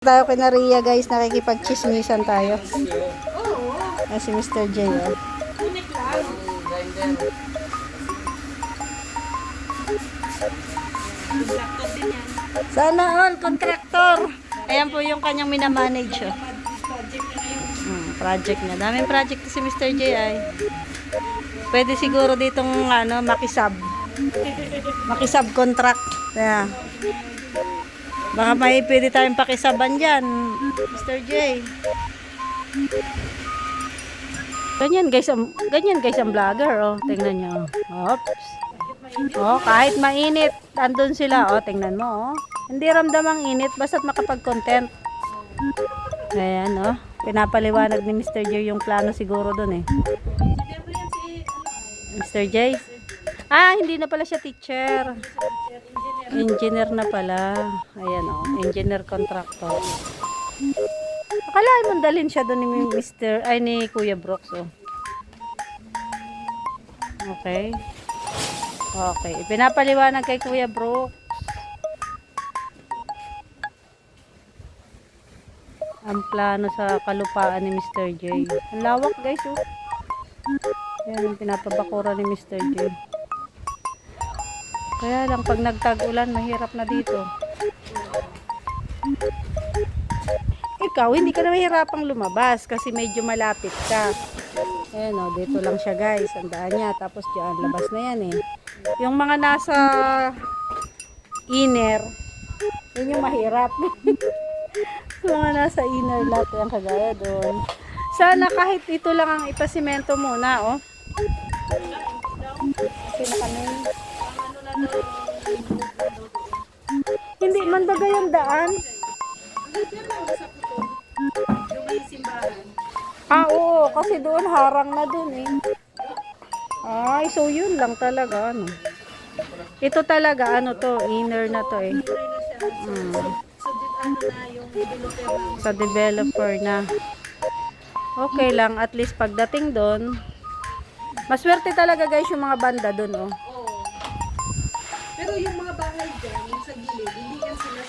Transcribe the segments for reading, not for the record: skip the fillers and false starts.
Tayo kay Ria guys, nakikipag-chismisan tayo. Si Mr. J. Oh. Sana all, contractor. Ayan po yung kanyang minamanage. Oh. Project niya. Daming project si Mr. J ay. Pwede siguro ditong makisab. Makisab contract. Yeah. Baka may pwede tayong pakisaban dyan, Mr. J. Ganyan guys ang vlogger, oh. Tingnan nyo. Oops. Oh, kahit mainit, andun sila, oh. Tingnan mo, oh. Hindi ramdam ang init, basta't makapag-content. Ayan, oh. Pinapaliwanag ni Mr. J yung plano siguro dun, eh. Mr. J? Ah, hindi na pala siya teacher. Engineer na pala. Ayan, oh. Engineer contractor. Akalain mo dalhin siya doon ni Kuya Brooks, oh. Okay. Okay. Ipinapaliwanag kay Kuya Brooks ang plano sa kalupaan ni Mr. J. Ang lawak, guys, oh. Ayan, pinapabakura ni Mr. J. Kaya lang, pag nagtag-ulan, mahirap na dito. Ikaw, hindi ka na mahirapang lumabas kasi medyo malapit ka. Ayan, o, dito lang siya guys. Andaan niya. Tapos dyan, labas na yan eh. Yung mga nasa inner, yun yung mahirap. Yung mga nasa inner lot, yung kagaya doon. Sana kahit ito lang ang ipasimento muna, oh. Sino kami? Hindi man bagay ang daan. Ah, oo, kasi doon harang na doon eh. Ay, so yun lang talaga, ano. Ito talaga, ano to, inner na to eh. Sa developer na. Okay lang, at least pagdating doon, maswerte talaga guys yung mga banda doon, oh. Pero yung mga bahay dyan, yung sa gilid, hindi na sila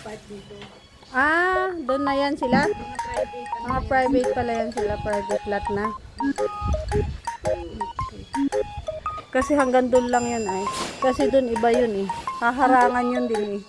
part dito. Ah, doon na yan sila? Mga private. Mga private pala yan sila, private lot na. Kasi hanggang doon lang yan ay. Kasi doon iba yun eh. Haharangan yun din eh.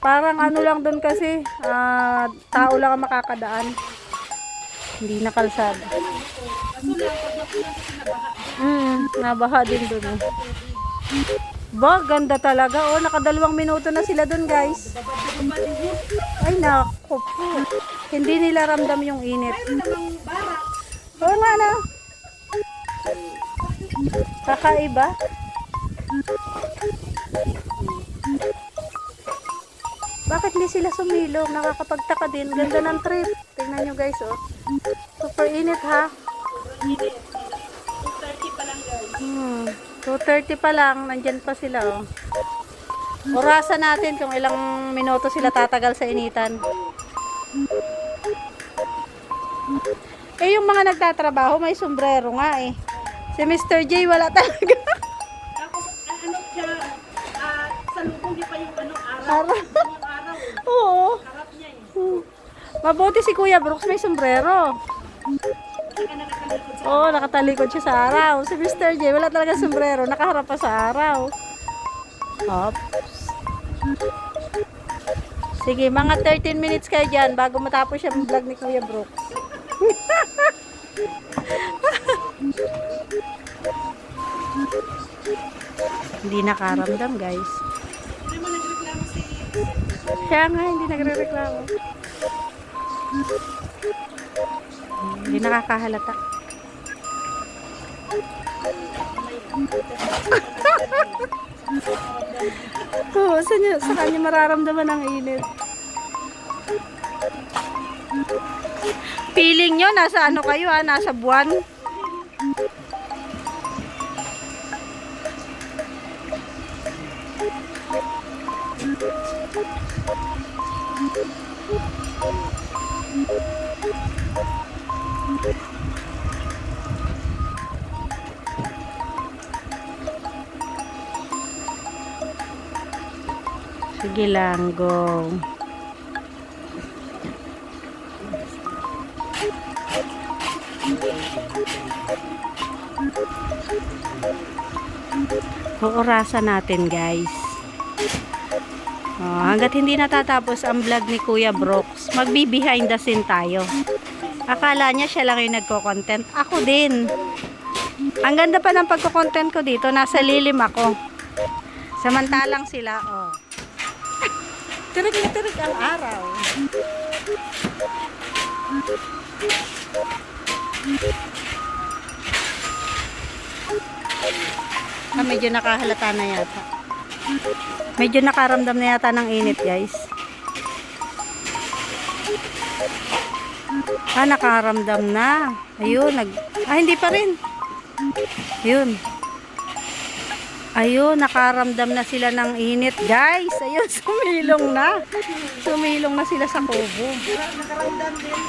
Parang ano lang doon kasi, tao lang ang makakadaan. Hindi na kalsada. Nabaha din doon eh. Ba, ganda talaga. Oh, nakadalawang minuto na sila doon, guys. Ay, naku po. Hindi nila ramdam yung init. Oo nga na. Kakaiba. Bakit hindi sila sumilong? Nakakapagtaka din. Ganda ng trip. Tingnan nyo, guys, oh. Super init, ha? 2:30 pa lang guys. 2:30 pa lang, nandyan pa sila, oh. Orasan natin kung ilang minuto sila tatagal sa initan. Eh, yung mga nagtatrabaho, may sombrero nga, eh. Si Mr. J, wala talaga. Tapos, ano siya, sa lubong di pa yung araw. Araw. Yung araw. Oo. Harap niya eh. Mabuti si Kuya Brooks may sombrero. Kaya nakatalikod sa Oo, nakatalikod siya sa araw. Si Mr. J, wala talaga sombrero. Nakaharap pa sa araw. Oops. Sige, mga 13 minutes kayo dyan bago matapos yung vlog ni Kuya Brooks. Hindi nakaramdam, guys. Hindi mo nagreklamo si... Kaya nga, hindi nagre-reklamo. Hindi nakakahalata. Oo, sa kanya mararamdaman ang init. Feeling nyo, nasa ano kayo ha? Nasa buwan. Sige lang, go. Orasan natin, guys. Hanggat hindi natatapos ang vlog ni Kuya Brooks, magbi-behind the scene tayo. Akala niya siya lang yung nagko-content. Ako din. Ang ganda pa ng pagko-content ko dito. Nasa lilim ako. Samantalang sila, oh. Tirig na tirig ang araw. Medyo nakahalata na yata. Medyo nakaramdam na yata ng init, guys. Nakaramdam na. Ayun, hindi pa rin. Ayun. Ayun, nakaramdam na sila ng init, guys. Ayun, sumilong na. Sumilong na sila sa kubo.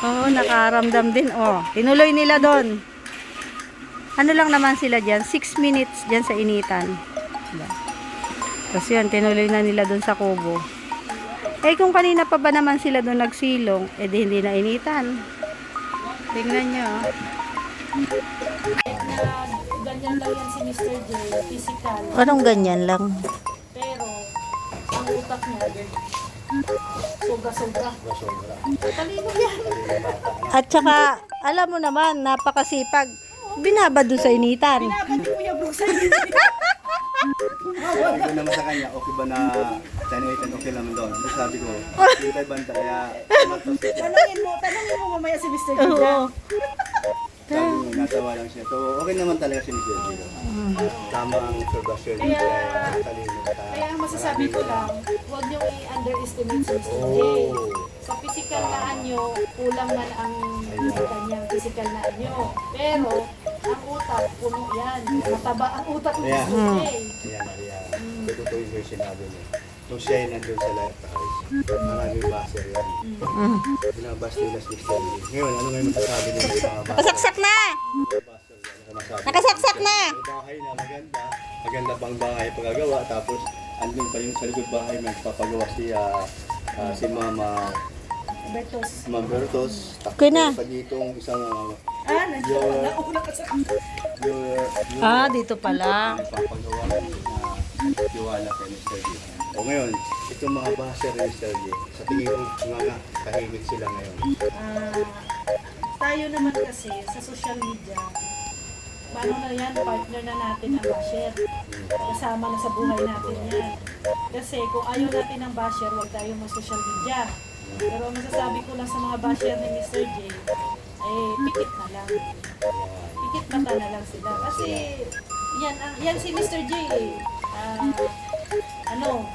Oo, nakaramdam din. Oh, tinuloy nila doon. Ano lang naman sila dyan? 6 minutes dyan sa initan. Tapos yun, tinuloy na nila doon sa kubo. Eh, kung kanina pa ba naman sila doon nagsilong, eh di hindi na initan. Tingnan nyo. Ganyan lang yan si Mr. J, physical. Anong ganyan lang? Pero, ang utak niya, sobra-sobra. Talino yan. At saka, alam mo naman, napakasipag. Binabad doon sa initan. Binabad ni Kuya Brooks sa Sabi ko naman sa kanya, okay ba na China okay lang doon. Tapos sabi ko, hindi tayo banta, kaya tumatos siya. Tanungin mo mamaya si Mr. J. Oo. Sabi ko, natawa lang siya. So, okay naman talaga si Mr. Gino. Tama ang observation niya. Talino. Kaya ang masasabi ko lang, huwag niyong i-underestimate si Mr. J. Sa physical na anyo, kulang man ang kanyang physical na anyo. Pero, ang utak, puno yan. Mataba ang utak ni Mr. J. Ayan. Totoo yung sinabi niya. Nung siya ay nandun sa lighthouse, maraming baser yan. Binabas nila si Mr. Gino. Ngayon, ano ngayon masasabi nila yung mga baser? Nakasaksak na! Nakasaksak na! May bahay na maganda. Maganda bang bahay pagagawa. Tapos, andun pa yung sa likod bahay magpapagawa si Mama Bertos. Bertos. Okay na. Pa ditong isang Nandiyan. Nauna ka sa Dito pala. papagawa na tiwala kay Mr. G. O ngayon, itong mga baser ni Mr. G, sa tingin ko mga tahimik sila ngayon. Tayo naman kasi sa social media, paano na yan, partner na natin ang basher. Kasama na sa buhay natin yan. Kasi kung ayaw natin ng basher, huwag tayo mag-social media. Pero ang masasabi ko lang sa mga basher ni Mr. J, pikit na lang. Pikit mata na lang sila. Kasi yan si Mr. J ano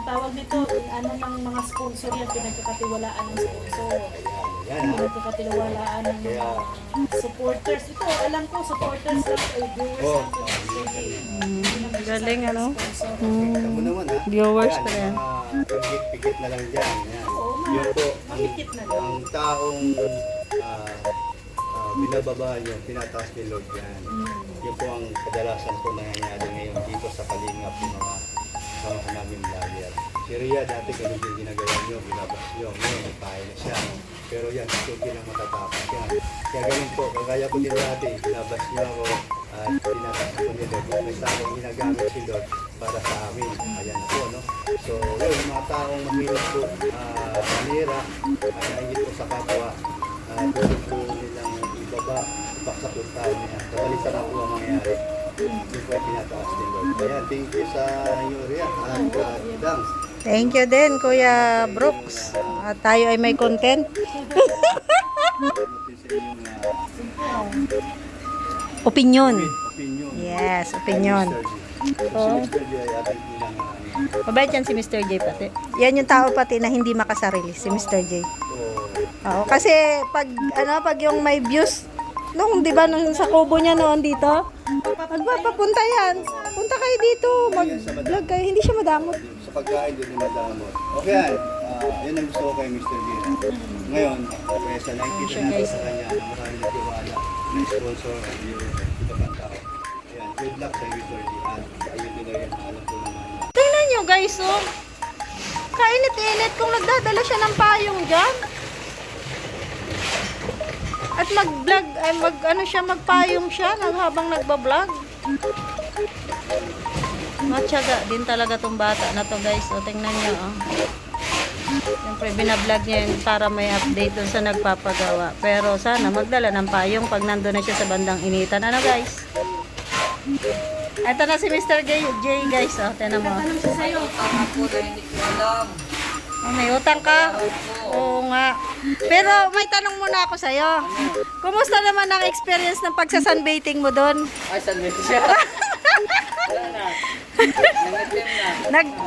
tawag nito, ano ng mga sponsor yan, pinagkakatiwalaan ng sponsor. Pinagkakatiwalaan ng mga supporters. Ito, alam ko, supporters lang, viewers lang sa Mr. J. Galing, ano? Kamu naman ha? Viewers Ayan, pa yan. Pigit na lang dyan. Ayan. Yun po, Mahigit na lang. ang taong binababa nyo, tinataas ni Lord yan. Yun po ang kadalasan po nangyayari ngayon dito sa Kalingap ng mga kasama namin vlogger. Si Rhea dati ganun yung ginagawa nyo, binabas nyo, ngayon nagpahay na siya. Pero yan, sugi lang matatakas yan. Kaya ganun po, kagaya ko din dati, binabas nyo ako at tinatakas ko ni Lord. May taong ginagamit si Lord para sa amin. Ayan na po, no? So, yun, mga taong mahirap po, manira, at nahingit po sa kapwa, doon po nilang ibaba, baksak yung tao niya. Kapalitan na po ang mangyayari. Yung po ay tinataas ni Lord. Kaya, thank you sa inyo, Rhea, at Dang. Thank you din, Kuya Brooks. At tayo ay may content. Opinion. Opinion. Yes, opinion. Oh. Si Mr. J ay ating bilang Mabait yan si Mr. J pati. Yan yung tao pati na hindi makasarili, si Mr. J. Oo, kasi pag yung may views, nung 'di ba nung sa kubo niya noon dito, magpapapunta yan. Punta kayo dito, mag-vlog kayo, hindi siya madamot. sa pagkain din ni Madamot. Okay yan. Yan ang gusto ko kay Mr. J. Ngayon, kaya sa nakikita natin sa kanya, maraming nagtiwala na sponsor at yung iba pang tao. Ayan, good luck sa Mr. J. At ayun din na yan, alam ko naman. Tingnan nyo guys, oh. Kainit-init kung nagdadala siya ng payong dyan. At mag-vlog, ay ano siya, magpayong siya habang nagba-vlog. Matyaga din talaga tong bata na to, guys. O, tingnan niyo, oh. Siyempre, binablog niya yun para may update dun sa nagpapagawa. Pero sana magdala ng payong pag nandun na siya sa bandang initan. Ano, guys? Ito na si Mr. J, guys. Oh, tingnan mo. Tanong siya sa'yo. Ako na hindi ko alam. Oh, may utang ka? Oo nga. Pero may tanong muna ako sa'yo. Kumusta naman ang experience ng pagsasunbathing mo doon? Ay, saan dito siya? Wala na. Nangitim na.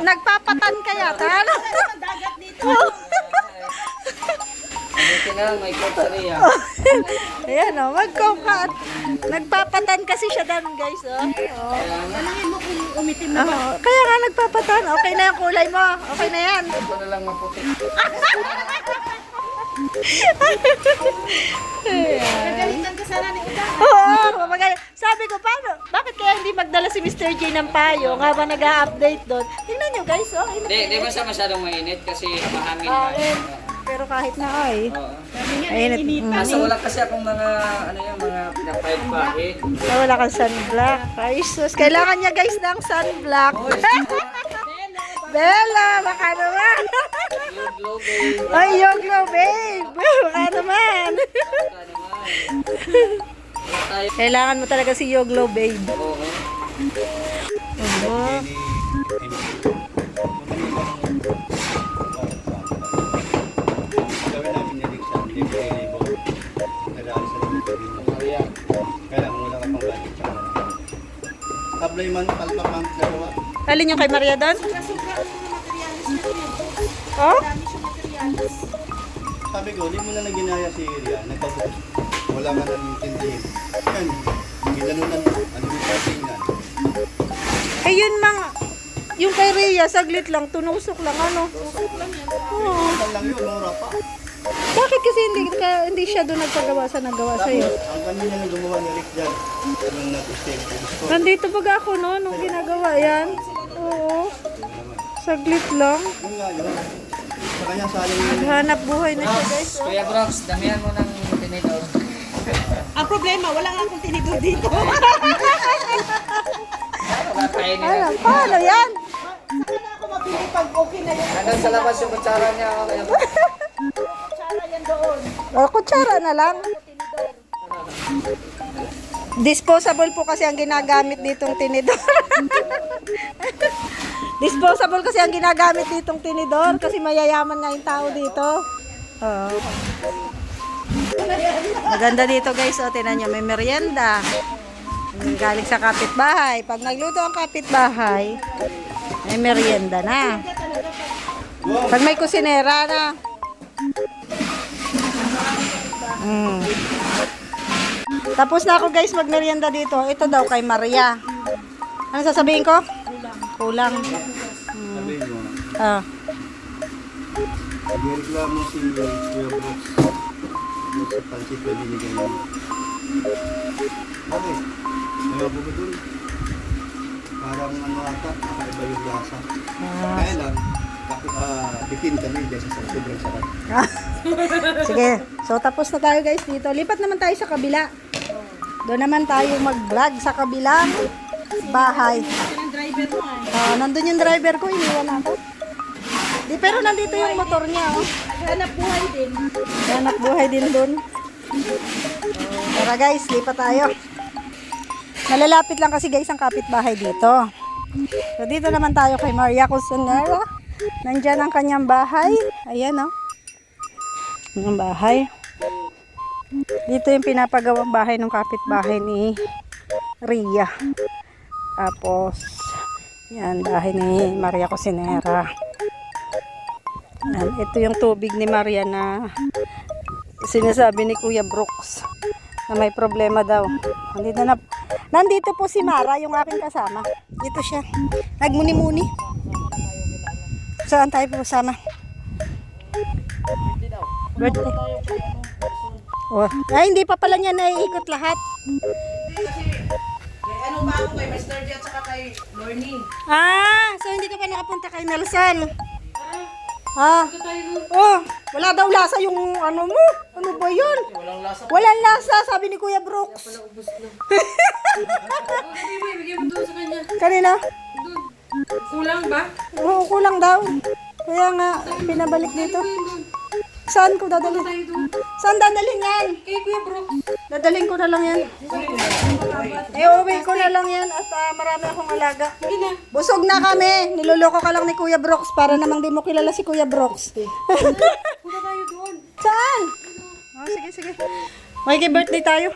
Nagpapatan ka yata? Ano? Dagat dito. Buti na lang, may coach sa Ria. Ayan o, mag-coke. Nagpapatan kasi siya doon, guys. Oh. Tanungin mo kung umitim na ba. Oh, kaya nga nagpapatan. Okay na yung kulay mo. Okay na yan. Ito na lang maputi. Nagalitan ka sana ni Uda. Oo, sabi ko, paano? Bakit kaya hindi magdala si Mr. J ng payo habang nag-update doon? Tingnan nyo, guys. Oh, Di ba siya masyadong mainit kasi mahangin Ah, na. eh. Pero kahit na ay. Oo. Sabi niya, Ayun, initan. Nasa wala kasi akong mga, ano yung mga pinapahid-pahid. Wala kang sunblock. Ay, sus. Kailangan niya, guys, ng sunblock. Bella, baka naman. Yung glow, babe. Ay, yoglo, babe. Baka naman. Baka naman. Wala tayo. Kailangan mo talaga si yoglo, babe. Oo. Oo. Gawin namin ni Rick sa libo. Nadaan sa libo din. Maria. Kaya lang wala ka pang budget sa kanila. Tablay man, palpak man, dalawa. Alin yung kay Maria doon? Sobra-sobra ang mga materialis na yun. Oh? Dami siya materialis. Sabi ko, di mo na naginaya si Ria. Nagpapos. Wala ka nang intindihin. Yan. Ginanunan mo. Ano yung patingan? Eh, yun mga... Yung kay Rhea, saglit lang. Tunusok lang, ano? Oo. Saan lang yun, mura pa. Bakit kasi hindi siya doon nagpagawa sa nagawa sa'yo? Ang kanina na gumawa ni Rick dyan. Yung nag-stay. Nandito baga ako, no? Nung ginagawa yan. Oo. Saglit lang. Yun nga yun. Sa kanya saling yun. Hanap buhay na siya, guys. Oh. Kuya Brox, damihan mo ng tinidor. Ang problema, wala nga akong tinidor dito. Wala tayo nila. Paano yan? Saka na ako mapili pag okay na yun. Nandun sa labas yung kutsara niya. Kuya Brox. Tsara yan doon. O, kutsara na lang. Disposable po kasi ang ginagamit ditong tinidor. Disposable kasi ang ginagamit ditong tinidor kasi mayayaman nga yung tao dito. Oo. Maganda dito, guys. O, tinan nyo, may merienda. Galing sa kapitbahay. Pag nagluto ang kapitbahay, may merienda na. Pag may kusinera na. Tapos na ako, guys, magmerienda dito. Ito daw kay Maria. Ano sasabihin ko? Kulang. Sabi mo. Ah. Nagreklamo si Kuya Brooks. Yung sa pansit na binigay niya. Bakit? May mabubudol. Parang ano ata, nakaiba yung lasa. Kaya lang, bitin kami dyan sa sobrang sarap. Sige. So, tapos na tayo, guys, dito. Lipat naman tayo sa kabila. Doon naman tayo mag-vlog sa kabilang bahay. Yan ang driver mo ay. Nandun yung driver ko, iniwan ako. Di, pero nandito yung motor niya, oh. Hanap buhay din. Anak buhay din doon. Tara, guys, lipat tayo. Nalalapit lang kasi, guys, ang kapitbahay dito. So, dito naman tayo kay Maria Costanera. Nandyan ang kanyang bahay. Ayan, oh. Ang bahay. Dito yung pinapagawang bahay ng kapitbahay ni Ria. Tapos, yan, bahay ni Maria Costanera. Yan, ito yung tubig ni Maria na sinasabi ni Kuya Brooks na may problema daw. Nandito po si Mara, yung aking kasama. Dito siya. Nagmuni-muni. Saan tayo po kasama? Birthday. Oh. Ay, hindi pa pala niya naiikot lahat. Ano ba ako kay Mr. J at saka kay Lornie? So hindi ka pa nakapunta kay Nelson. Ha? Oh, wala daw lasa yung ano mo. Ano ba yun? Walang lasa. Walang lasa, sabi ni Kuya Brooks. Ubus na. Bigyan mo doon sa kanya. Kanina? Kulang ba? Oo, kulang daw. Kaya nga, pinabalik dito. Saan ko dadalhin? Saan dadalhin yan? Kay Kuya Brooks. Dadalhin ko na lang yan. Uwi ko na lang yan at marami akong alaga. Busog na kami. Niloloko ka lang ni Kuya Brooks para namang di mo kilala si Kuya Brooks. Punta tayo doon. Saan? Oh, sige, sige. May birthday tayo.